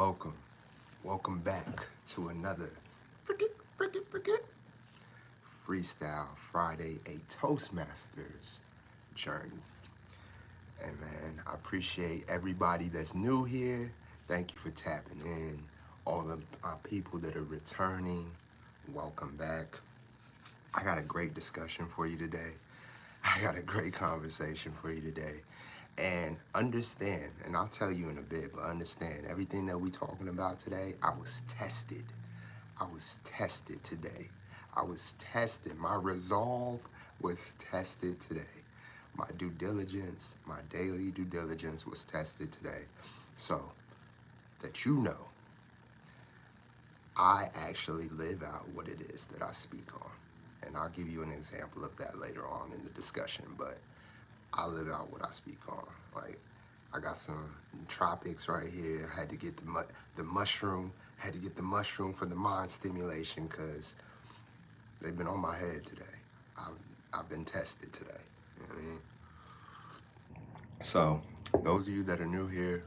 Welcome, welcome back to another forget Freestyle Friday, a Toastmasters journey. And man, I appreciate everybody that's new here. Thank you for tapping in. All the people that are returning, welcome back. I got a great discussion for you today. I got a great conversation for you today. And understand, and I'll tell you in a bit, but understand everything that we're talking about today, I was tested. I was tested today. I was tested. My resolve was tested today. My due diligence, my daily due diligence was tested today. So that you know, I actually live out what it is that I speak on. And I'll give you an example of that later on in the discussion, but I live out what I speak on. Like, I got some tropics right here. I had to get the mushroom. Had to get the mushroom for the mind stimulation because they've been on my head today. I've been tested today. You know what I mean? So, those of you that are new here,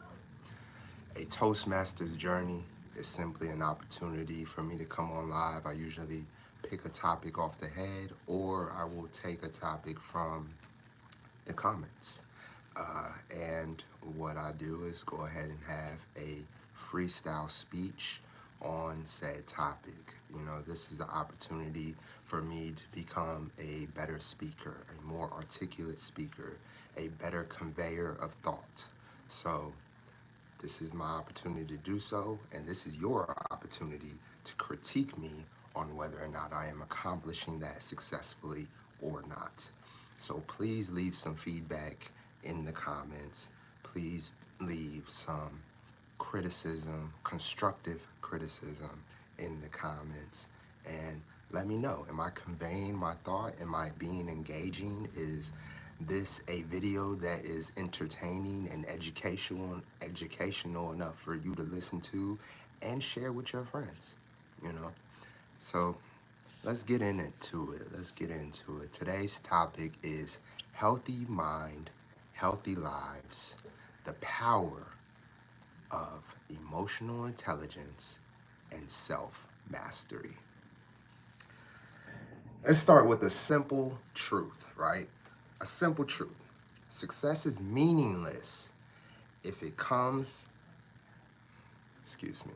a Toastmasters journey is simply an opportunity for me to come on live. I usually pick a topic off the head, or I will take a topic from the comments. And what I do is go ahead and have a freestyle speech on said topic. You know, this is an opportunity for me to become a better speaker, a more articulate speaker, a better conveyor of thought. So this is my opportunity to do so, and this is your opportunity to critique me on whether or not I am accomplishing that successfully or not. So please leave some feedback in the comments. Please leave some criticism, constructive criticism in the comments, and let me know. Am I conveying my thought? Am I being engaging? Is this a video that is entertaining and educational enough for you to listen to and share with your friends? You know? So let's get into it. Let's get into it. Today's topic is healthy mind, healthy lives, the power of emotional intelligence and self-mastery. Let's start with a simple truth, right? A simple truth. Success is meaningless if it comes, excuse me.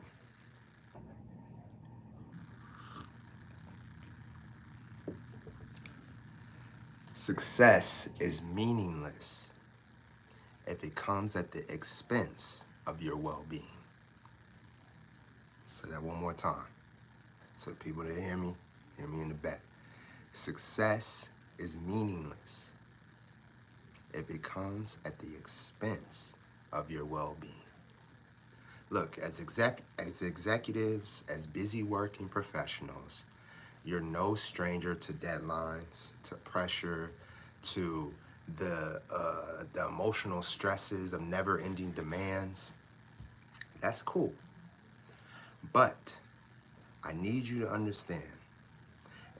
Success is meaningless if it comes at the expense of your well-being. Say that one more time. So the people that hear me in the back. Success is meaningless if it comes at the expense of your well-being. Look, as executives, as busy working professionals, you're no stranger to deadlines, to pressure, to the emotional stresses of never-ending demands. That's cool. But I need you to understand,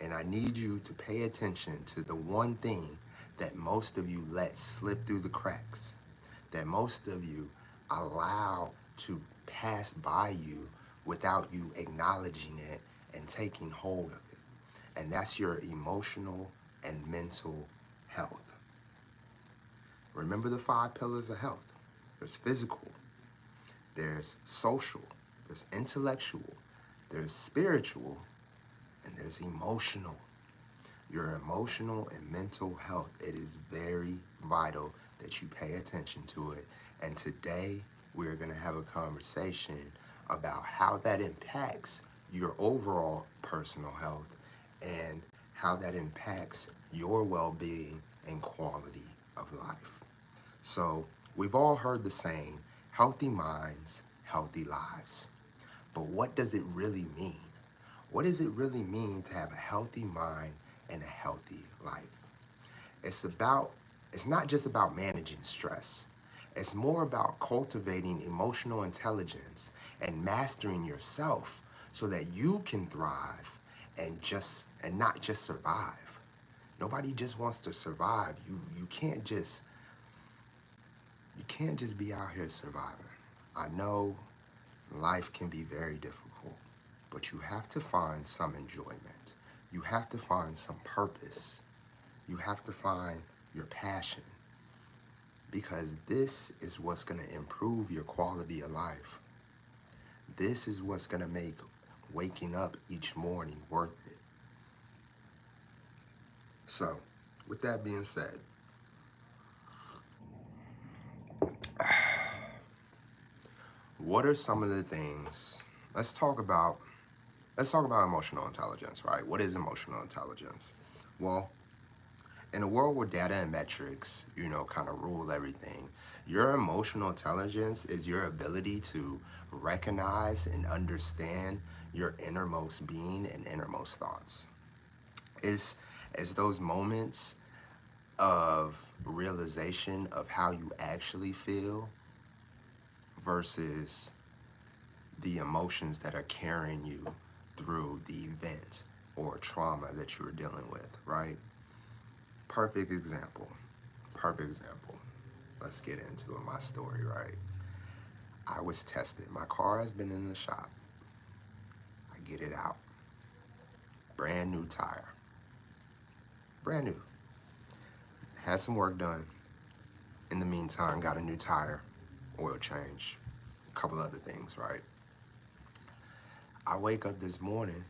and I need you to pay attention to the one thing that most of you let slip through the cracks, that most of you allow to pass by you without you acknowledging it and taking hold of it. And that's your emotional and mental health. Remember the 5 pillars of health. There's physical, there's social, there's intellectual, there's spiritual, and there's emotional. Your emotional and mental health, it is very vital that you pay attention to it. And today we're going to have a conversation about how that impacts your overall personal health and how that impacts your well-being and quality of life. So we've all heard the saying, healthy minds, healthy lives. But what does it really mean? What does it really mean to have a healthy mind and a healthy life? It's not just about managing stress. It's more about cultivating emotional intelligence and mastering yourself so that you can thrive and not just survive. Nobody just wants to survive. You can't just be out here surviving. I know Life can be very difficult, but you have to find some enjoyment. You have to find some purpose. You have to find your passion, because this is what's going to improve your quality of life. This is what's going to make waking up each morning worth it. So, with that being said, what are some of the things? Let's talk about emotional intelligence, right? What is emotional intelligence? Well, in a world where data and metrics, kind of rule everything, your emotional intelligence is your ability to recognize and understand your innermost being and innermost thoughts. It's those moments of realization of how you actually feel versus the emotions that are carrying you through the event or trauma that you're dealing with, right? Perfect example. Perfect example. Let's get into it, my story, right? I was tested. My car has been in the shop. I get it out. Brand new tire. Brand new. Had some work done. In the meantime, got a new tire, oil change, a couple other things, right? I wake up this morning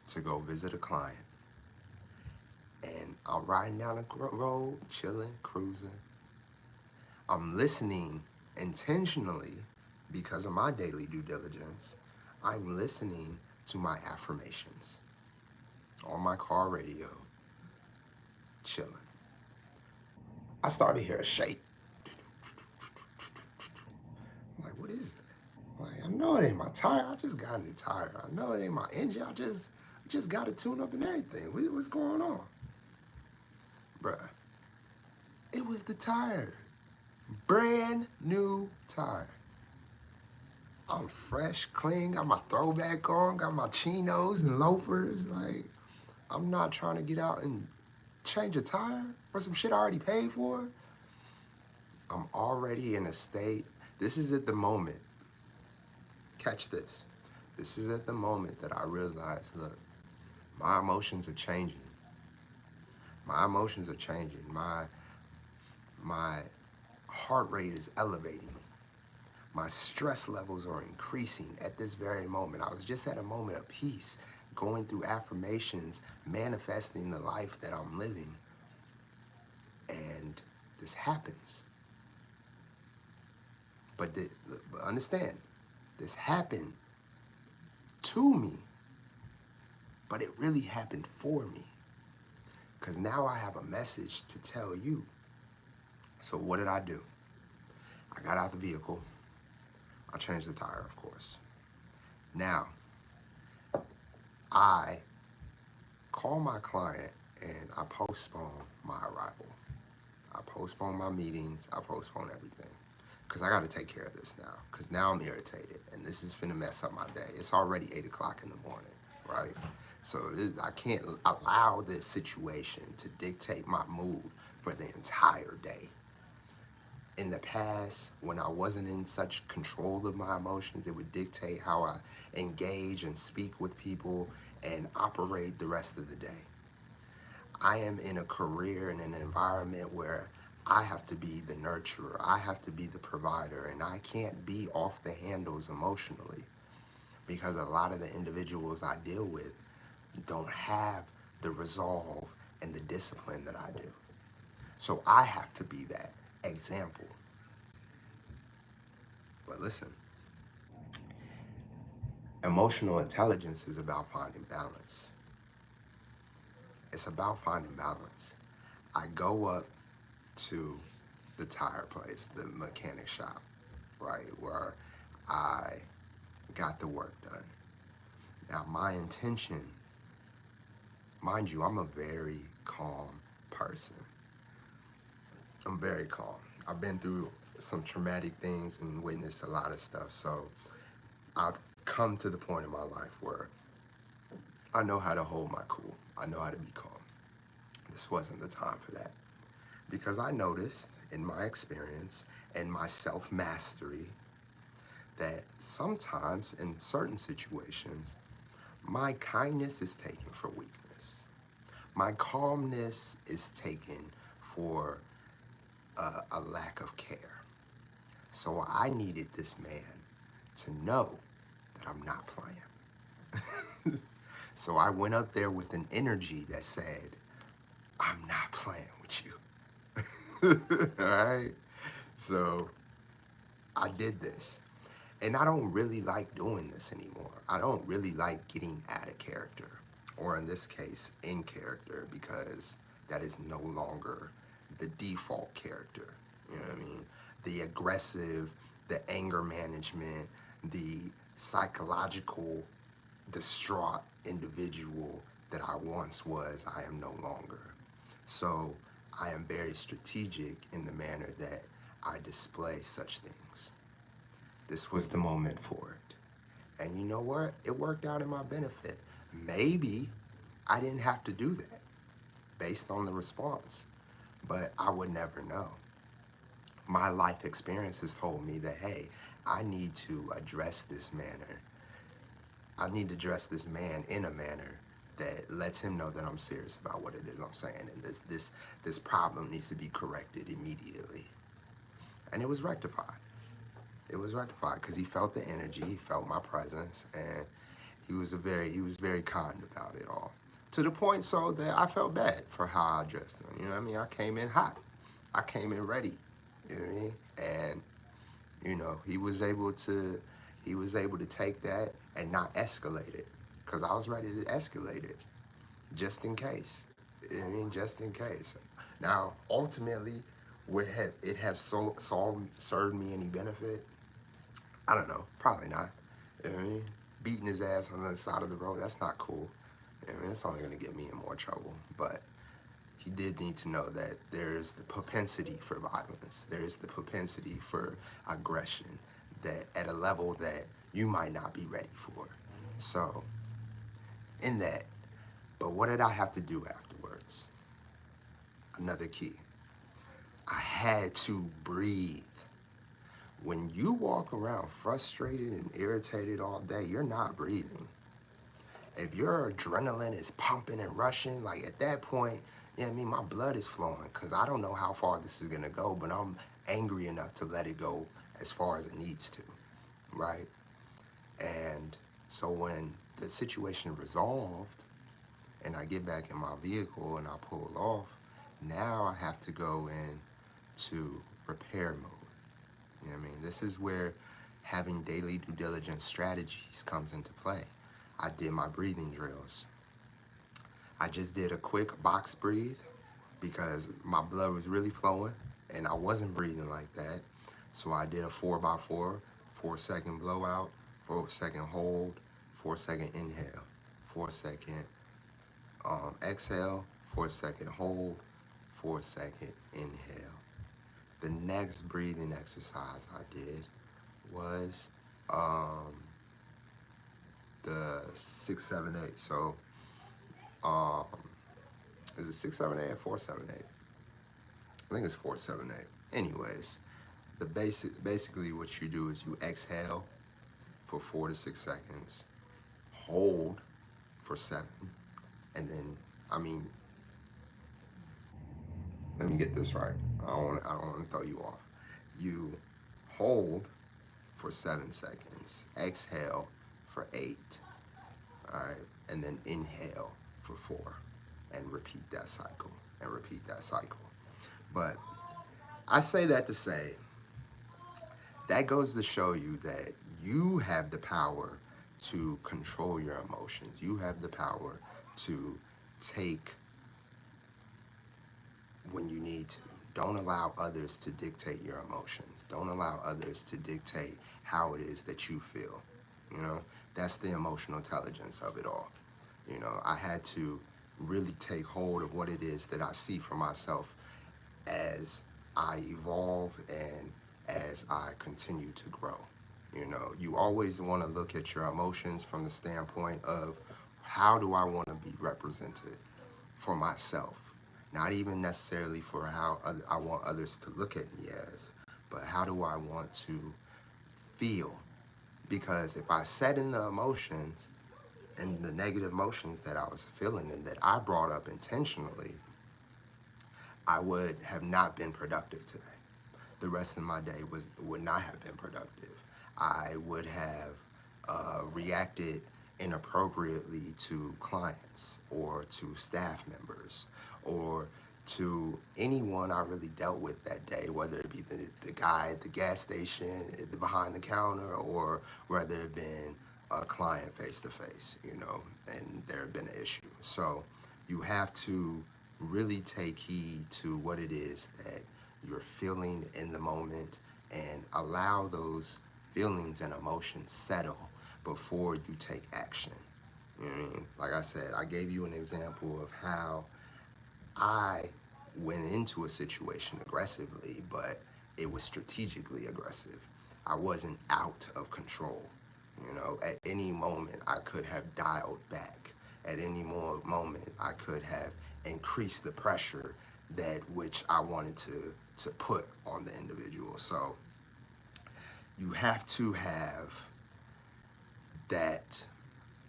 to go visit a client. And I'm riding down the road, chilling, cruising. I'm listening intentionally because of my daily due diligence. I'm listening to my affirmations on my car radio, chilling. I started to hear a shake. I'm like, what is that? Like, I know it ain't my tire. I just got a new tire. I know it ain't my engine. I just got a tune up and everything. What's going on? Bruh, it was the tire. Brand new tire. I'm fresh, clean, got my throwback on, got my chinos and loafers. Like, I'm not trying to get out and change a tire for some shit I already paid for. I'm already in a state. This is at the moment. Catch this. This is at the moment that I realize, look, my emotions are changing. My emotions are changing. My heart rate is elevating. My stress levels are increasing at this very moment. I was just at a moment of peace, going through affirmations, manifesting the life that I'm living. And this happens. But understand, this happened to me, but it really happened for me. Because now I have a message to tell you. So what did I do? I got out the vehicle. I changed the tire, of course. Now, I call my client and I postpone my arrival. I postpone my meetings. I postpone everything. Because I got to take care of this now. Because now I'm irritated. And this is finna mess up my day. It's already 8 o'clock in the morning, right? So I can't allow this situation to dictate my mood for the entire day. In the past, when I wasn't in such control of my emotions, it would dictate how I engage and speak with people and operate the rest of the day. I am in a career and an environment where I have to be the nurturer, I have to be the provider, and I can't be off the handles emotionally because a lot of the individuals I deal with don't have the resolve and the discipline that I do. So I have to be that example. But listen, emotional intelligence is about finding balance. It's about finding balance. I go up to the tire place, the mechanic shop, right, where I got the work done. Now, my intention, mind you, I'm a very calm person. I'm very calm. I've been through some traumatic things and witnessed a lot of stuff. So I've come to the point in my life where I know how to hold my cool. I know how to be calm. This wasn't the time for that. Because I noticed in my experience and my self-mastery that sometimes in certain situations, my kindness is taken for weakness. My calmness is taken for a lack of care. So I needed this man to know that I'm not playing. So I went up there with an energy that said, I'm not playing with you. All right? So I did this. And I don't really like doing this anymore. I don't really like getting out of character, or in this case, in character, because that is no longer the default character. You know what I mean? The aggressive, the anger management, the psychological, distraught individual that I once was, I am no longer. So I am very strategic in the manner that I display such things. This was the moment for it. And you know what? It worked out in my benefit. Maybe I didn't have to do that based on the response, but I would never know. My life experience has told me that, hey, I need to address this manner. I need to address this man in a manner that lets him know that I'm serious about what it is I'm saying, and this problem needs to be corrected immediately. And it was rectified. It was rectified because he felt the energy, he felt my presence, and he was very kind about it all. To the point so that I felt bad for how I dressed him. You know what I mean? I came in hot. I came in ready. You know what I mean? And he was able to take that and not escalate it, because I was ready to escalate it just in case. You know what I mean? Just in case. Now, ultimately, would have it have served me any benefit? I don't know. Probably not. You know what I mean? Beating his ass on the side of the road, that's not cool. You know what I mean? It's only going to get me in more trouble. But he did need to know that there's the propensity for violence. There's the propensity for aggression that at a level that you might not be ready for. So, in that, but what did I have to do afterwards? Another key. I had to breathe. When you walk around frustrated and irritated all day, you're not breathing. If your adrenaline is pumping and rushing, like at that point, you know what I mean, my blood is flowing because I don't know how far this is going to go, but I'm angry enough to let it go as far as it needs to, right? And so when the situation resolved and I get back in my vehicle and I pull off, now I have to go into repair mode. You know what I mean? This is where having daily due diligence strategies comes into play. I did my breathing drills. I just did a quick box breathe because my blood was really flowing and I wasn't breathing like that. So I did a 4x4, 4-second blowout, 4-second hold, 4-second inhale, 4-second exhale, 4-second hold, 4-second inhale. The next breathing exercise I did was the 6, 7, 8. So is it 6, 7, 8 or 4, 7, 8? I think it's 4, 7, 8. Anyways, basically what you do is you exhale for 4 to 6 seconds, hold for 7, and then let me get this right. I don't want to throw you off. You hold for 7 seconds, exhale for 8, all right, and then inhale for 4, and repeat that cycle, But I say that to say, that goes to show you that you have the power to control your emotions. You have the power to take when you need to. Don't allow others to dictate your emotions. Don't allow others to dictate how it is that you feel. You know, that's the emotional intelligence of it all. You know, I had to really take hold of what it is that I see for myself as I evolve and as I continue to grow. You know, you always want to look at your emotions from the standpoint of how do I want to be represented for myself? Not even necessarily for how I want others to look at me as, but how do I want to feel Because if I sat in the emotions and the negative emotions that I was feeling and that I brought up intentionally, I would have not been productive today. The rest of my day would not have been productive. I would have reacted inappropriately to clients or to staff members or to anyone I really dealt with that day, whether it be the guy at the gas station, behind the counter, or whether it been a client face to face, and there had been an issue. So you have to really take heed to what it is that you're feeling in the moment and allow those feelings and emotions settle before you take action. You know what I mean? Like I said, I gave you an example of how I went into a situation aggressively, but it was strategically aggressive. I wasn't out of control. At any moment I could have dialed back. At any more moment I could have increased the pressure that which I wanted to put on the individual. So you have to have that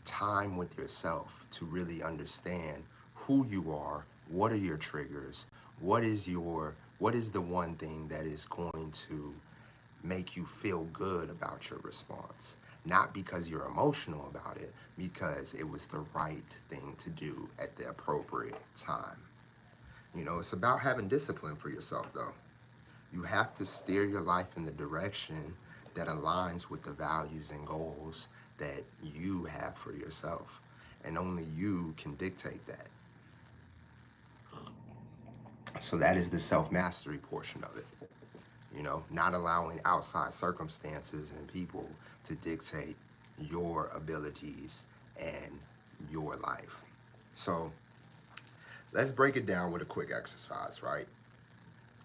time with yourself to really understand who you are, what are your triggers, what is the one thing that is going to make you feel good about your response. Not because you're emotional about it, because it was the right thing to do at the appropriate time. It's about having discipline for yourself though. You have to steer your life in the direction that aligns with the values and goals that you have for yourself. And only you can dictate that. So that is the self-mastery portion of it. Not allowing outside circumstances and people to dictate your abilities and your life. So let's break it down with a quick exercise, right?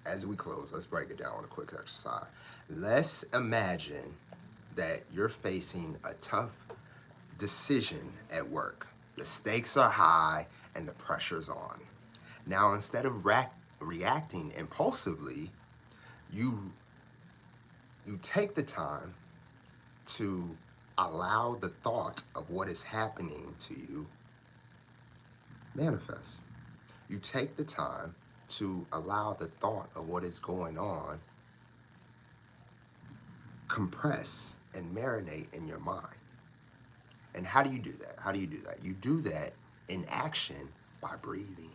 As we close, let's break it down with a quick exercise. Let's imagine that you're facing a tough decision at work. The stakes are high and the pressure's on. Now, instead of reacting impulsively, you take the time to allow the thought of what is happening to you manifest. You take the time to allow the thought of what is going on compress and marinate in your mind. And how do you do that? You do that in action by breathing.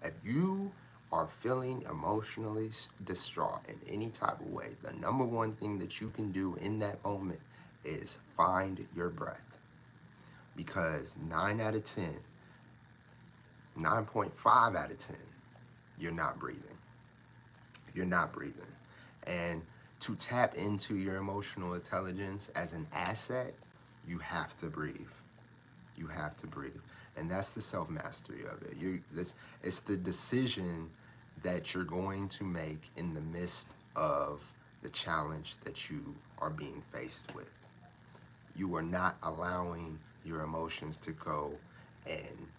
If you are feeling emotionally distraught in any type of way, the number one thing that you can do in that moment is find your breath. Because 9.5 out of 10, you're not breathing. And to tap into your emotional intelligence as an asset, you have to breathe. And that's the self-mastery of it. It's the decision that you're going to make in the midst of the challenge that you are being faced with. You are not allowing your emotions to go and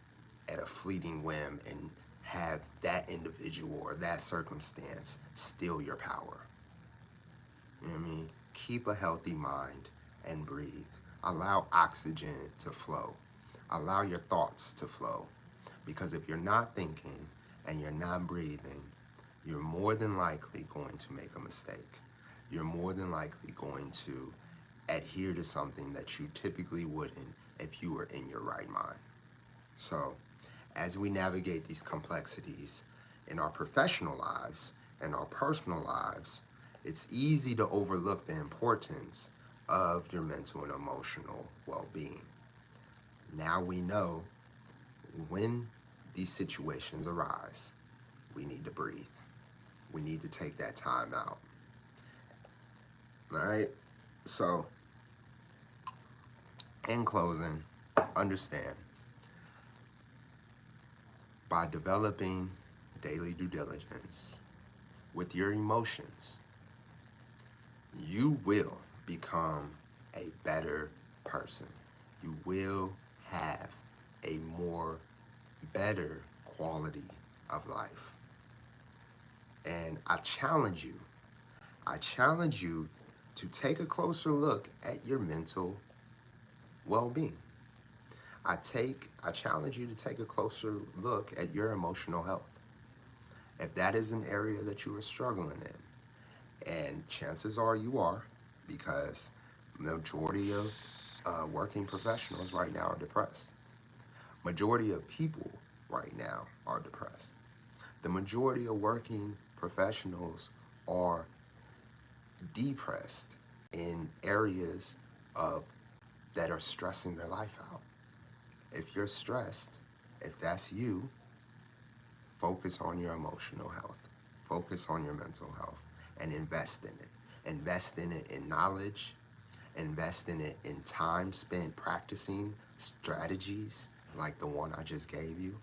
at a fleeting whim and have that individual or that circumstance steal your power. You know what I mean? Keep a healthy mind and breathe. Allow oxygen to flow. Allow your thoughts to flow. Because if you're not thinking and you're not breathing, you're more than likely going to make a mistake. You're more than likely going to adhere to something that you typically wouldn't if you were in your right mind. So, as we navigate these complexities in our professional lives and our personal lives, it's easy to overlook the importance of your mental and emotional well-being. Now we know when these situations arise, we need to breathe. We need to take that time out. All right? So, in closing, understand, by developing daily due diligence with your emotions, you will become a better person. You will have a more better quality of life. And I challenge you to take a closer look at your mental well-being. I challenge you to take a closer look at your emotional health. If that is an area that you are struggling in, and chances are you are, because majority of working professionals right now are depressed. Majority of people right now are depressed. The majority of working professionals are depressed in areas of that are stressing their life out. If you're stressed, if that's you, focus on your emotional health. Focus on your mental health and invest in it. Invest in it in knowledge, invest in it in time spent practicing strategies like the one I just gave you,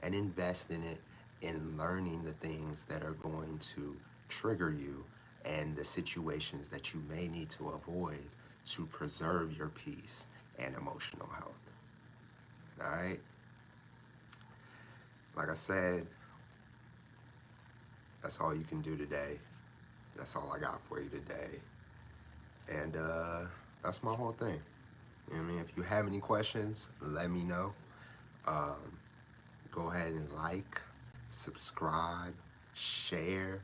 and invest in it in learning the things that are going to trigger you and the situations that you may need to avoid to preserve your peace and emotional health. All right? Like I said, that's all you can do today. That's all I got for you today. And that's my whole thing. You know what I mean? If you have any questions, let me know. Um, Go ahead and like, subscribe, share,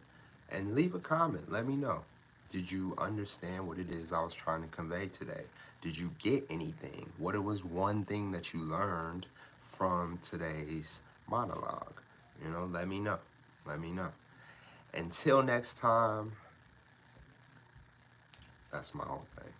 and leave a comment. Let me know. Did you understand what it is I was trying to convey today? Did you get anything? What was one thing that you learned from today's monologue? You know, let me know. Let me know. Until next time, that's my whole thing.